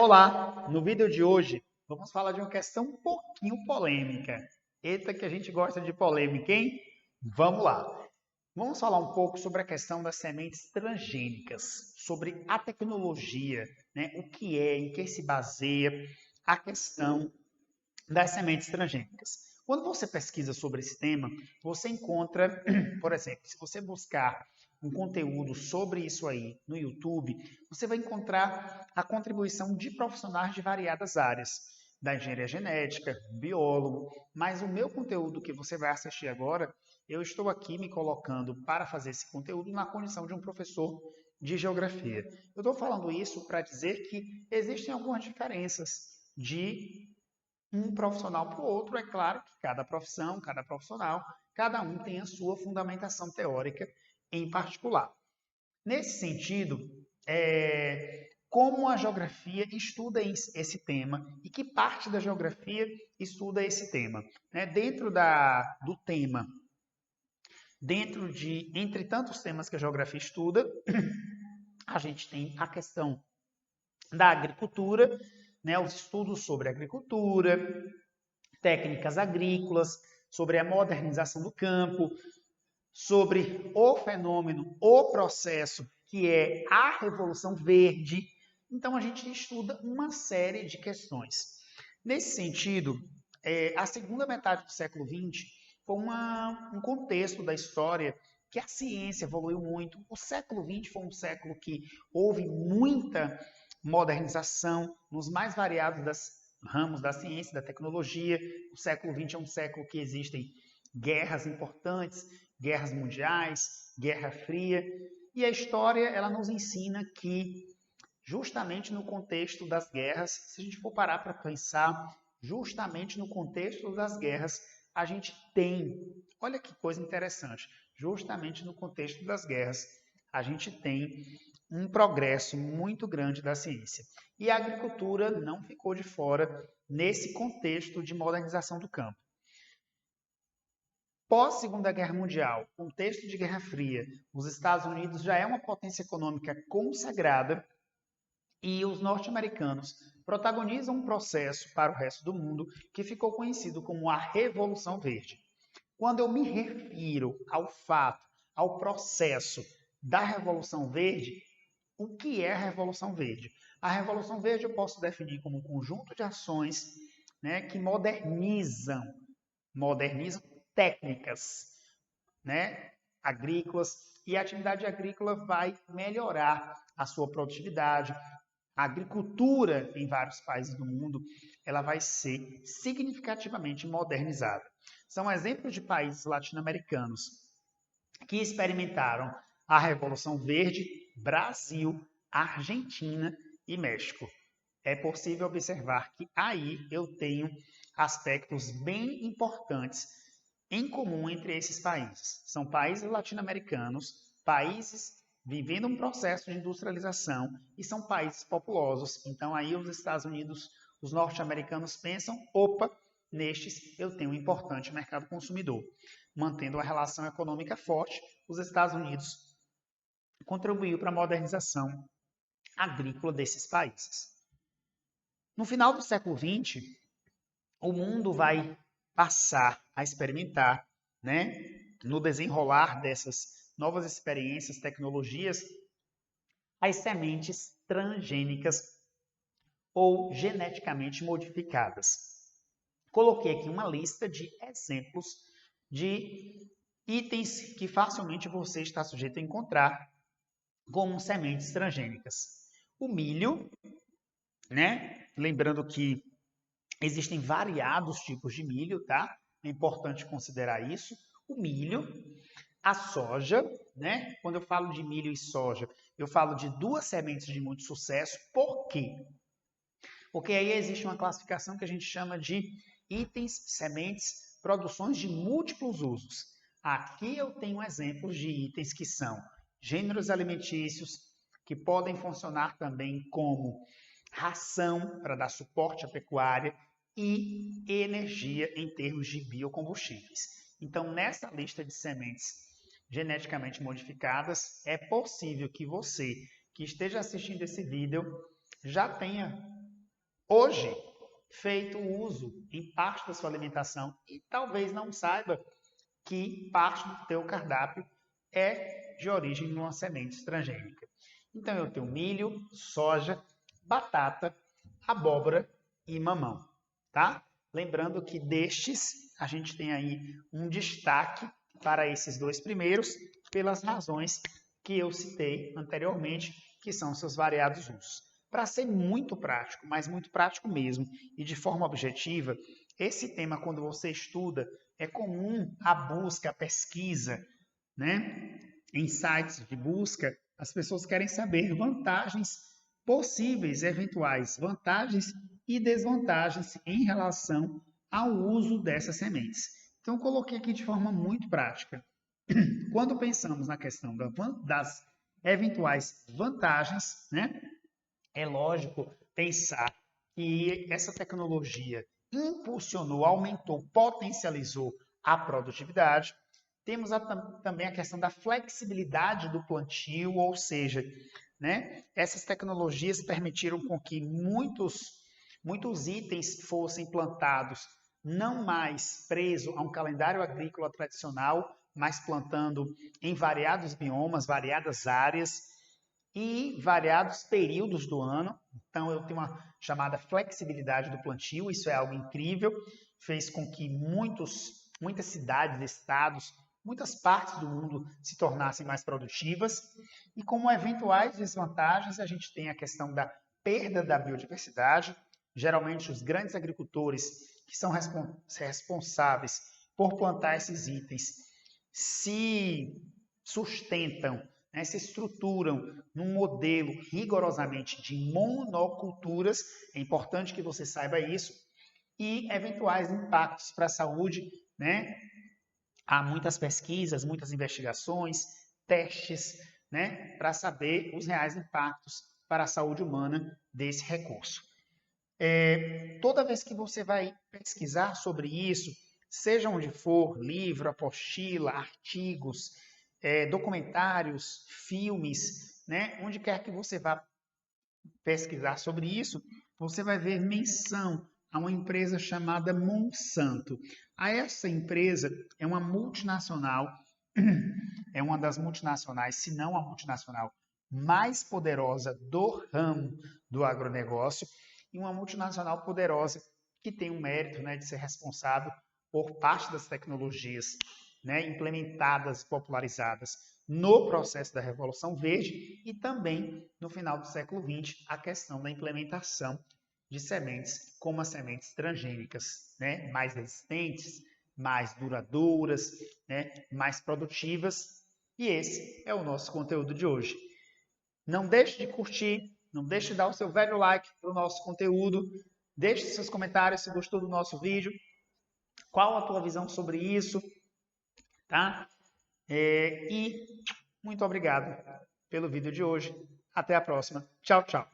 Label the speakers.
Speaker 1: Olá! No vídeo de hoje, vamos falar de uma questão um pouquinho polêmica. Eita, que a gente gosta de polêmica, hein? Vamos lá! Vamos falar um pouco sobre a questão das sementes transgênicas, sobre a tecnologia, né? O que é, em que se baseia a questão das sementes transgênicas. Quando você pesquisa sobre esse tema, você encontra, por exemplo, se você buscar um conteúdo sobre isso aí no YouTube, você vai encontrar a contribuição de profissionais de variadas áreas, da engenharia genética, biólogo, mas o meu conteúdo que você vai assistir agora, eu estou aqui me colocando para fazer esse conteúdo na condição de um professor de geografia. Eu estou falando isso para dizer que existem algumas diferenças de um profissional para o outro. É claro que cada profissão, cada profissional, cada um tem a sua fundamentação teórica em particular. Nesse sentido, como a geografia estuda esse tema e que parte da geografia estuda esse tema? Né? Do tema, entre tantos temas que a geografia estuda, a gente tem a questão da agricultura, né? Os estudos sobre agricultura, técnicas agrícolas, sobre a modernização do campo, sobre o fenômeno, o processo que é a Revolução Verde. Então, a gente estuda uma série de questões. Nesse sentido, a segunda metade do século XX foi um contexto da história que a ciência evoluiu muito. O século XX foi um século que houve muita modernização nos mais variados ramos da ciência, da tecnologia. O século XX é um século que existem guerras importantes, guerras mundiais, Guerra Fria, e a história ela nos ensina que justamente no contexto das guerras, se a gente for parar para pensar, justamente no contexto das guerras, a gente tem, olha que coisa interessante, justamente no contexto das guerras, a gente tem um progresso muito grande da ciência. E a agricultura não ficou de fora nesse contexto de modernização do campo. Pós-Segunda Guerra Mundial, contexto de Guerra Fria, os Estados Unidos já é uma potência econômica consagrada e os norte-americanos protagonizam um processo para o resto do mundo que ficou conhecido como a Revolução Verde. Quando eu me refiro ao fato, ao processo da Revolução Verde, o que é a Revolução Verde? A Revolução Verde eu posso definir como um conjunto de ações, né, que modernizam técnicas, né, agrícolas, e a atividade agrícola vai melhorar a sua produtividade. A agricultura em vários países do mundo, ela vai ser significativamente modernizada. São exemplos de países latino-americanos que experimentaram a Revolução Verde: Brasil, Argentina e México. É possível observar que aí eu tenho aspectos bem importantes em comum entre esses países. São países latino-americanos, países vivendo um processo de industrialização e são países populosos. Então aí os Estados Unidos, os norte-americanos pensam, opa, nestes eu tenho um importante mercado consumidor. Mantendo uma relação econômica forte, os Estados Unidos contribuiu para a modernização agrícola desses países. No final do século XX, o mundo vai passar a experimentar, né, no desenrolar dessas novas experiências, tecnologias, as sementes transgênicas ou geneticamente modificadas. Coloquei aqui uma lista de exemplos de itens que facilmente você está sujeito a encontrar como sementes transgênicas. O milho, né? Lembrando que existem variados tipos de milho, tá? É importante considerar isso. O milho, a soja, né? Quando eu falo de milho e soja, eu falo de duas sementes de muito sucesso. Por quê? Porque aí existe uma classificação que a gente chama de itens, sementes, produções de múltiplos usos. Aqui eu tenho exemplos de itens que são gêneros alimentícios, que podem funcionar também como ração para dar suporte à pecuária e energia em termos de biocombustíveis. Então, nessa lista de sementes geneticamente modificadas, é possível que você que esteja assistindo esse vídeo já tenha hoje feito uso em parte da sua alimentação e talvez não saiba que parte do teu cardápio é de origem de uma semente transgênica. Então eu tenho milho, soja, batata, abóbora e mamão, tá? Lembrando que destes a gente tem aí um destaque para esses dois primeiros pelas razões que eu citei anteriormente, que são seus variados usos. Para ser muito prático, mas muito prático mesmo, e de forma objetiva, esse tema, quando você estuda, é comum a busca, a pesquisa, né? Em sites de busca, as pessoas querem saber vantagens possíveis, eventuais vantagens e desvantagens em relação ao uso dessas sementes. Então, eu coloquei aqui de forma muito prática. Quando pensamos na questão das eventuais vantagens, né? É lógico pensar que essa tecnologia impulsionou, aumentou, potencializou a produtividade. Temos também a questão da flexibilidade do plantio, ou seja, né, essas tecnologias permitiram com que muitos itens fossem plantados não mais preso a um calendário agrícola tradicional, mas plantando em variados biomas, variadas áreas, e variados períodos do ano. Então, eu tenho uma chamada flexibilidade do plantio, isso é algo incrível, fez com que muitas cidades, estados, muitas partes do mundo se tornassem mais produtivas. E como eventuais desvantagens, a gente tem a questão da perda da biodiversidade. Geralmente, os grandes agricultores que são responsáveis por plantar esses itens se sustentam, né, se estruturam num modelo rigorosamente de monoculturas, é importante que você saiba isso, e eventuais impactos para a saúde, né? Há muitas pesquisas, muitas investigações, testes, né, para saber os reais impactos para a saúde humana desse recurso. Toda vez que você vai pesquisar sobre isso, seja onde for, livro, apostila, artigos, documentários, filmes, né? Onde quer que você vá pesquisar sobre isso, você vai ver menção a uma empresa chamada Monsanto. Essa empresa é uma multinacional, é uma das multinacionais, se não a multinacional mais poderosa do ramo do agronegócio, e uma multinacional poderosa que tem o mérito, né, de ser responsável por parte das tecnologias, né, implementadas, popularizadas no processo da Revolução Verde e também no final do século XX, a questão da implementação de sementes como as sementes transgênicas, né, mais resistentes, mais duradouras, né, mais produtivas. E esse é o nosso conteúdo de hoje. Não deixe de curtir, não deixe de dar o seu velho like para o nosso conteúdo, deixe seus comentários se gostou do nosso vídeo, qual a tua visão sobre isso, tá? E muito obrigado pelo vídeo de hoje. Até a próxima. Tchau, tchau.